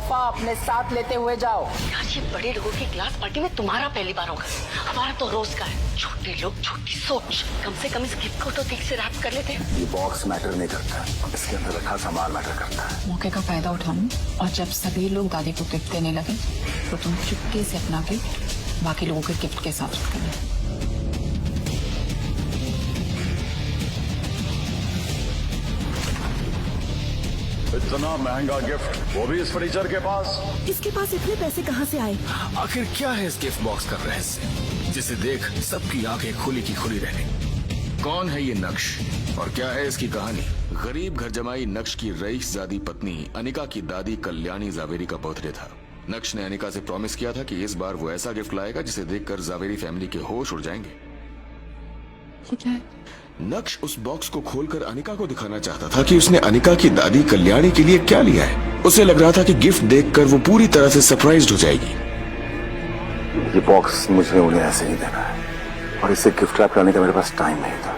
तोहफा अपने साथ लेते हुए जाओ। यार ये बड़े लोगों की क्लास पार्टी में तुम्हारा पहली बार होगा, हमारा तो रोज का है। छोटे लोग छोटी सोच, कम से कम इस गिफ्ट को तो ठीक से रैप कर लेते। ये बॉक्स मैटर नहीं करता, इसके अंदर रखा सामान मैटर करता है। मौके का फायदा उठाऊं और जब सभी लोग दादी को गिफ्ट देने लगे तो तुम चुपके से अपना गिफ्ट बाकी लोगों के गिफ्ट के साथ रख देना। इतना महंगा गिफ्ट, वो भी इस फर्नीचर के पास। इसके पास इतने पैसे कहाँ से आए? आखिर क्या है इस गिफ्ट बॉक्स का रहस्य, जिसे देख सबकी आंखें खुली की खुली रह गई? कौन है ये नक्श और क्या है इसकी कहानी? गरीब घर जमाई नक्श की रईसजादी पत्नी अनिका की दादी कल्याणी जावेरी का बर्थडे था। नक्श ने अनिका से प्रॉमिस किया था कि इस बार वो ऐसा गिफ्ट लाएगा जिसे देखकर जावेरी फैमिली के होश उड़ जाएंगे। नक्श उस बॉक्स को खोलकर अनिका को दिखाना चाहता था कि उसने अनिका की दादी कल्याणी के लिए क्या लिया है। उसे लग रहा था कि गिफ्ट देखकर वो पूरी तरह से सरप्राइज्ड हो जाएगी। ये बॉक्स मुझे उन्हें ऐसे नहीं देना है और इसे गिफ्ट रैप करने का मेरे पास टाइम नहीं था।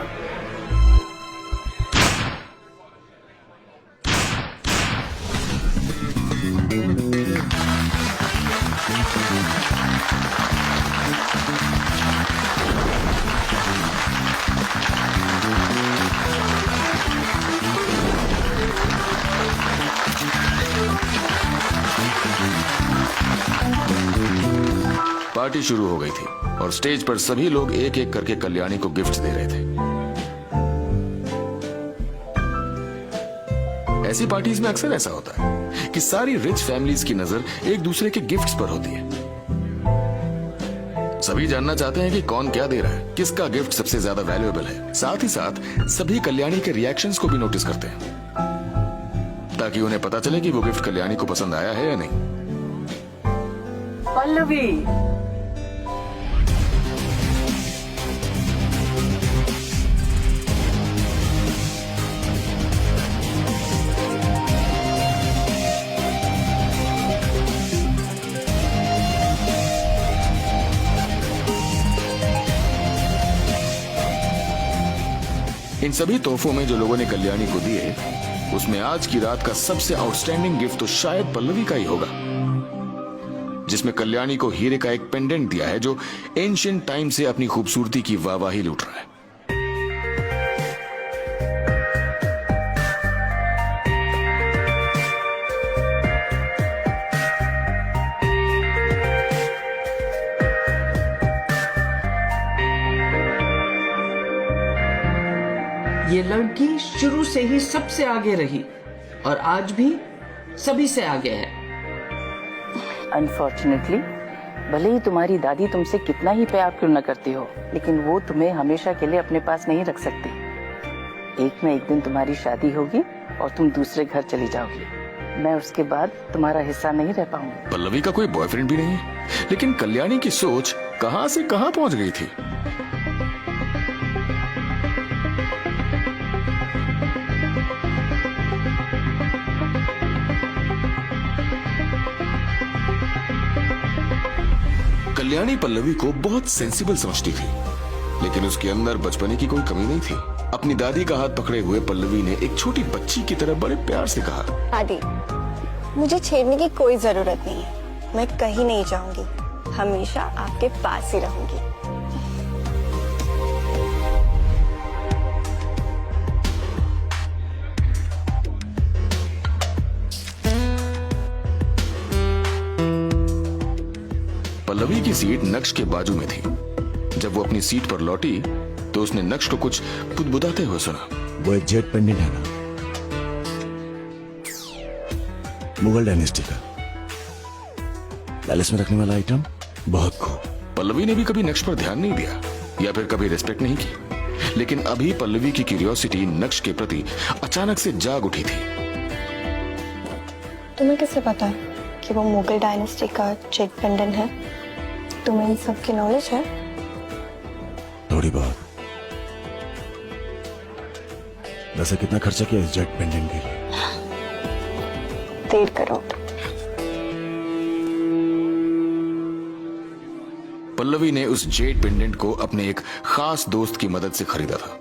पार्टी शुरू हो गई थी और स्टेज पर सभी लोग एक एक करके कल्याणी को गिफ्ट दे रहे थे। ऐसी पार्टीज में अक्सर ऐसा होता है कि सारी रिच फैमिलीज की नजर एक दूसरे के गिफ्ट्स पर होती है। सभी जानना चाहते हैं कि कौन क्या दे रहा है, किसका गिफ्ट सबसे ज्यादा वैल्यूएबल है। साथ ही साथ सभी कल्याणी के रिएक्शंस को भी नोटिस करते हैं ताकि उन्हें पता चले कि वो गिफ्ट कल्याणी को पसंद आया है या नहीं। पल्लवी, इन सभी तोहफों में जो लोगों ने कल्याणी को दिए, उसमें आज की रात का सबसे आउटस्टैंडिंग गिफ्ट तो शायद पल्लवी का ही होगा, जिसमें कल्याणी को हीरे का एक पेंडेंट दिया है जो एंशिएंट टाइम से अपनी खूबसूरती की वाहवाही लूट रहा है। ये लड़की शुरू से ही सबसे आगे रही और आज भी सभी से आगे है। अनफॉर्चुनेटली, भले ही तुम्हारी दादी तुमसे कितना ही प्यार क्यों न करती हो, लेकिन वो तुम्हें हमेशा के लिए अपने पास नहीं रख सकती। एक न एक दिन तुम्हारी शादी होगी और तुम दूसरे घर चली जाओगी। मैं उसके बाद तुम्हारा हिस्सा नहीं रह पाऊंगी। पल्लवी का कोई बॉयफ्रेंड भी नहीं है, लेकिन कल्याणी की सोच कहां से कहां पहुंच गई थी। कल्याणी पल्लवी को बहुत सेंसिबल समझती थी, लेकिन उसके अंदर बचपने की कोई कमी नहीं थी। अपनी दादी का हाथ पकड़े हुए पल्लवी ने एक छोटी बच्ची की तरह बड़े प्यार से कहा, दादी, मुझे छेड़ने की कोई जरूरत नहीं है। मैं कहीं नहीं जाऊंगी, हमेशा आपके पास ही रहूंगी। पल्लवी की सीट नक्श के बाजू में थी। जब वो अपनी सीट पर लौटी तो उसने नक्श को कुछ बुदबुदाते हुए सुना। वो एक जेट पेंडेंट है ना, मुगल डायनेस्टी का, पैलेस में रखने वाला आइटम। बहुत खूब। पल्लवी ने भी कभी नक्श पर ध्यान नहीं दिया या फिर कभी रिस्पेक्ट नहीं की, लेकिन अभी पल्लवी की क्यूरियोसिटी नक्श के प्रति अचानक से जाग उठी थी। तुम्हें कैसे पता कि वो मुगल डायनेस्टी का जेट पेंडेंट है? तुम्हें इन सब की नॉलेज है? थोड़ी बहुत। वैसे कितना खर्चा किया इस जेट पेंडेंट के लिए? 1.5 करोड़। पल्लवी ने उस जेट पेंडेंट को अपने एक खास दोस्त की मदद से खरीदा था।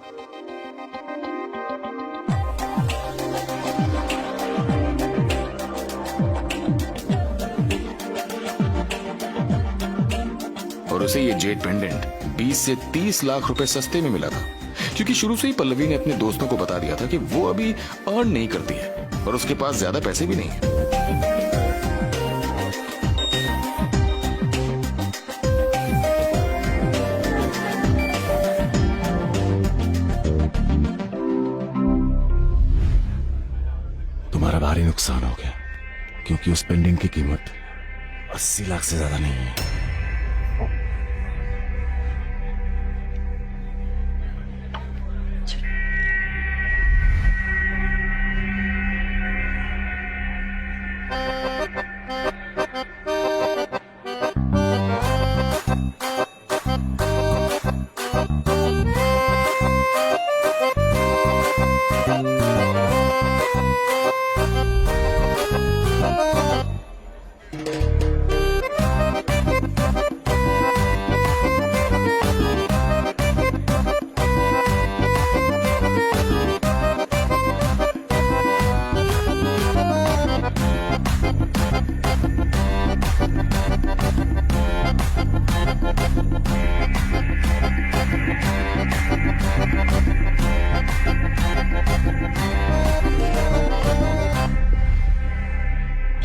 उसे ये जेड पेंडेंट 20 से 30 लाख रुपए सस्ते में मिला था, क्योंकि शुरू से ही पल्लवी ने अपने दोस्तों को बता दिया था कि वो अभी अर्न नहीं करती है और उसके पास ज्यादा पैसे भी नहीं है। तुम्हारा भारी नुकसान हो गया, क्योंकि उस पेंडेंट की कीमत 80 लाख से ज्यादा नहीं है।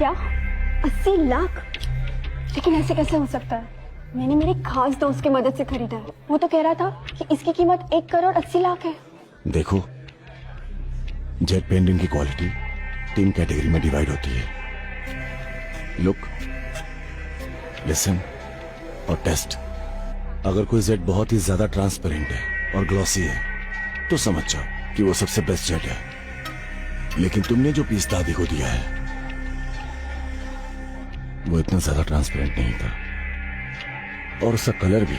क्या 80 लाख? लेकिन ऐसे कैसे हो सकता है? मैंने मेरे खास दोस्त की मदद से खरीदा है। वो तो कह रहा था कि इसकी कीमत 1 करोड़ 80 लाख है। देखो, जेट पेंडेंट की क्वालिटी 3 कैटेगरी में डिवाइड होती है: लुक, लिसन और टेस्ट। अगर कोई जेट बहुत ही ज्यादा ट्रांसपेरेंट है और ग्लॉसी है तो समझ जाओ कि वो सबसे बेस्ट जेट है। लेकिन तुमने जो पीस दादी को दिया है वो इतना ज्यादा ट्रांसपेरेंट नहीं था, और उसका कलर भी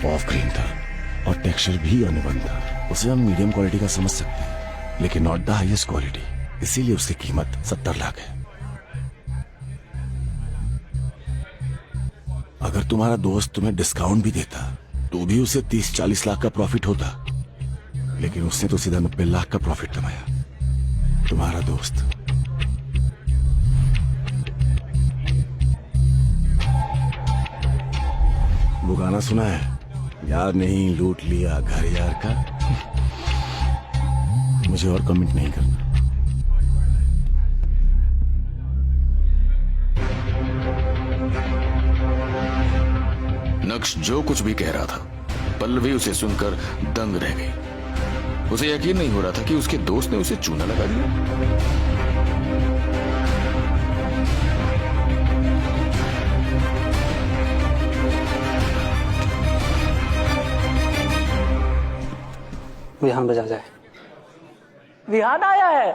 ऑफ ग्रीन था और टेक्सचर भी अनइवन था। उसे हम मीडियम क्वालिटी का समझ सकते हैं, लेकिन नॉट द हाईएस्ट क्वालिटी। इसीलिए उसकी कीमत 70 लाख है। अगर तुम्हारा दोस्त तुम्हें डिस्काउंट भी देता तो भी उसे 30-40 लाख का प्रॉफिट होता, लेकिन उसने तो सीधा 90 लाख का प्रॉफिट कमाया। तुम्हारा दोस्त। वो गाना सुना है, यार नहीं लूट लिया घर यार का? मुझे और कमेंट नहीं करना। नक्श जो कुछ भी कह रहा था, पल्लवी उसे सुनकर दंग रह गई। उसे यकीन नहीं हो रहा था कि उसके दोस्त ने उसे चूना लगा दिया। विहान बजा जाए। विहान आया है,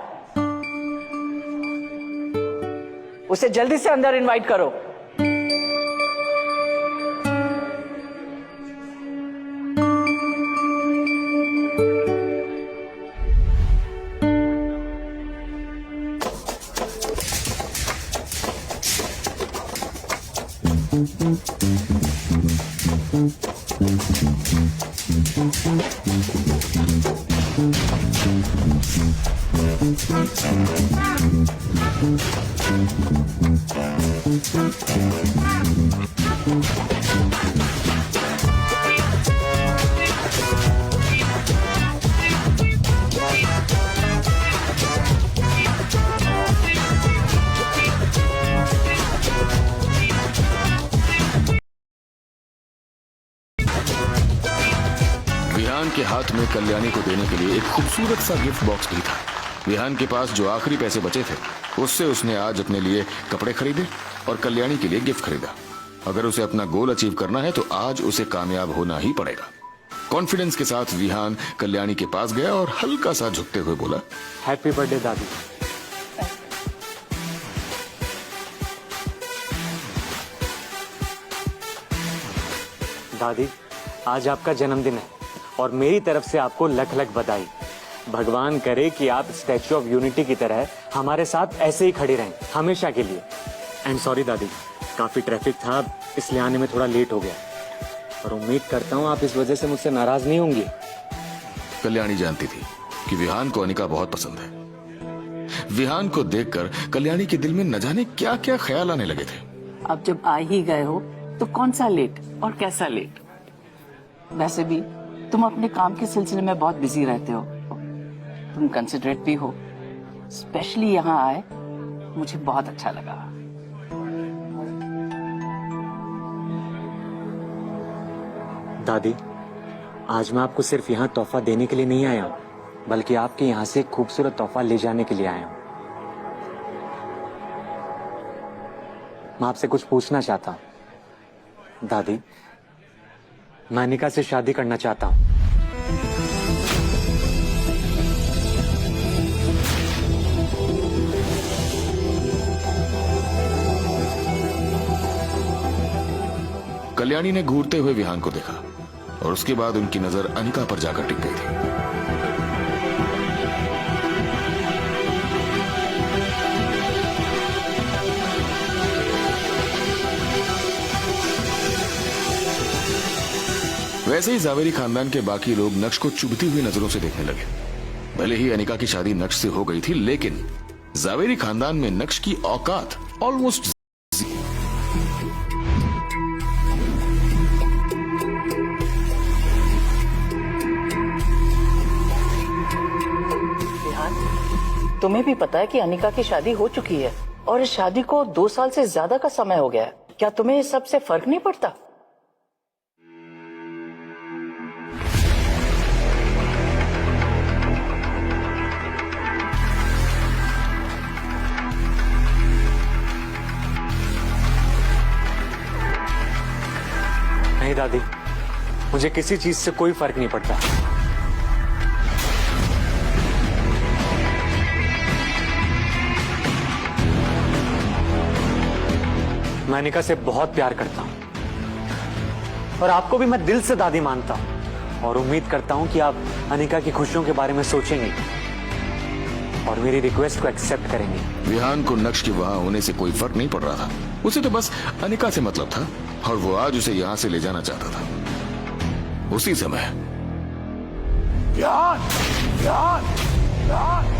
उसे जल्दी से अंदर इनवाइट करो। विहान के हाथ में कल्याणी को देने के लिए एक खूबसूरत सा गिफ्ट बॉक्स भी था। विहान के पास जो आखिरी पैसे बचे थे उससे उसने आज अपने लिए कपड़े खरीदे और कल्याणी के लिए गिफ्ट खरीदा। अगर उसे अपना गोल अचीव करना है तो आज उसे कामयाब होना ही पड़ेगा। कॉन्फिडेंस के साथ विहान कल्याणी के पास गया और हल्का सा झुकते हुए बोला, हैप्पी बर्थडे दादी। दादी, आज आपका जन्मदिन है और मेरी तरफ से आपको लख लख बधाई। भगवान करे कि आप स्टैच्यू ऑफ यूनिटी की तरह हमारे साथ ऐसे ही खड़े रहें हमेशा के लिए। एंड सॉरी दादी, काफी ट्रैफिक था इसलिए आने में थोड़ा लेट हो गया, और उम्मीद करता हूँ आप इस वजह से मुझसे नाराज नहीं होंगी। कल्याणी जानती थी कि विहान को अनिका बहुत पसंद है। विहान को देखकर कल्याणी के दिल में न जाने क्या क्या ख्याल आने लगे थे। अब जब आ ही गए हो तो कौन सा लेट और कैसा लेट? वैसे भी तुम अपने काम के सिलसिले में बहुत बिजी रहते हो, तुम कंसिडरेट भी हो। स्पेशली यहाँ आए मुझे बहुत अच्छा लगा। दादी, आज मैं आपको सिर्फ यहाँ तोहफा देने के लिए नहीं आया हूँ, बल्कि आपके यहाँ से एक खूबसूरत तोहफा ले जाने के लिए आया हूँ। मैं आपसे कुछ पूछना चाहता हूँ। दादी, मैं अनिका से शादी करना चाहता हूँ। कल्याणी ने घूरते हुए विहान को देखा और उसके बाद उनकी नजर अनिका पर जाकर टिक गई थी। वैसे ही जावेरी खानदान के बाकी लोग नक्श को चुभती हुई नजरों से देखने लगे। भले ही अनिका की शादी नक्श से हो गई थी, लेकिन जावेरी खानदान में नक्श की औकात ऑलमोस्ट। तुम्हें भी पता है कि अनिका की शादी हो चुकी है और इस शादी को 2 साल से ज्यादा का समय हो गया है। क्या तुम्हें इस सब से फर्क नहीं पड़ता? नहीं दादी, मुझे किसी चीज से कोई फर्क नहीं पड़ता। मैं अनिका से बहुत प्यार करता हूं और आपको भी मैं दिल से दादी मानता हूं और उम्मीद करता हूं कि आप अनिका की खुशियों के बारे में सोचेंगे और मेरी रिक्वेस्ट को एक्सेप्ट करेंगे। विहान को नक्श के वहां होने से कोई फर्क नहीं पड़ रहा था। उसे तो बस अनिका से मतलब था और वो आज उसे यहां से ले जाना चाहता था। उसी समय विहान, विहान, विहान।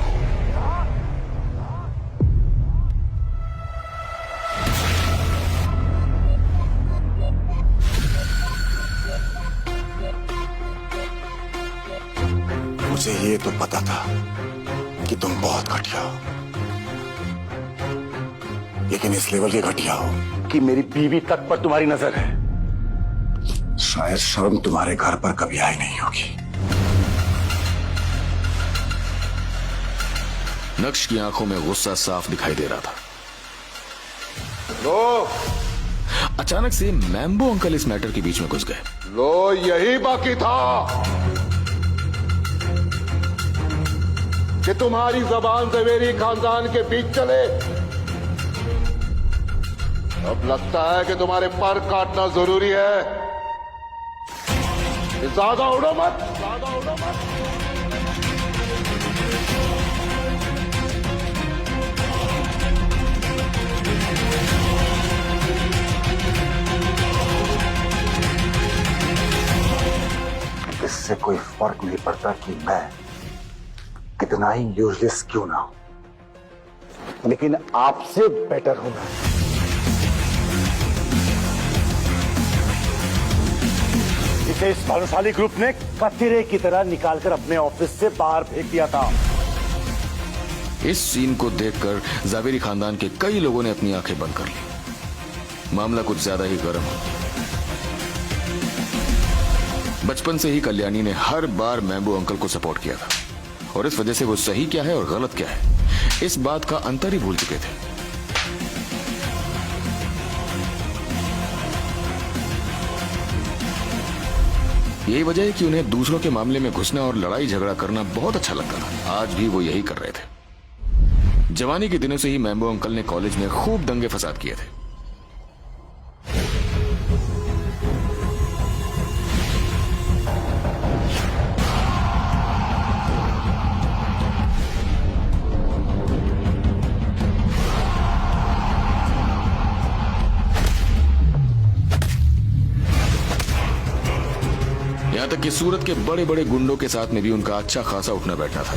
मुझे ये तो पता था कि तुम बहुत घटिया हो, लेकिन इस लेवल के घटिया हो कि मेरी बीवी तक पर तुम्हारी नजर है। शायद शर्म तुम्हारे घर पर कभी आई नहीं होगी। नक्श की आंखों में गुस्सा साफ दिखाई दे रहा था। लो, अचानक से मैम्बो अंकल इस मैटर के बीच में घुस गए। लो, यही बाकी था कि तुम्हारी जबान ज़वेरी खानदान के बीच चले। अब लगता है कि तुम्हारे पर काटना जरूरी है। ज्यादा उड़ो मत, ज्यादा उड़ो मत। इससे कोई फर्क नहीं पड़ता कि मैं कितना ही यूजलेस क्यों ना हो, लेकिन आपसे बेटर हूं मैं। इसे इस भानुशाली ग्रुप ने कचरे की तरह निकालकर अपने ऑफिस से बाहर फेंक दिया था। इस सीन को देखकर जावेरी खानदान के कई लोगों ने अपनी आंखें बंद कर ली। मामला कुछ ज्यादा ही गर्म हो। बचपन से ही कल्याणी ने हर बार मैम्बो अंकल को सपोर्ट किया था और इस वजह से वो सही क्या है और गलत क्या है इस बात का अंतर ही भूल चुके थे। यही वजह है कि उन्हें दूसरों के मामले में घुसना और लड़ाई झगड़ा करना बहुत अच्छा लगता था। आज भी वो यही कर रहे थे। जवानी के दिनों से ही मैम्बो अंकल ने कॉलेज में खूब दंगे फसाद किए थे। यहां तक कि सूरत के बड़े बड़े गुंडों के साथ में भी उनका अच्छा खासा उठना बैठना था।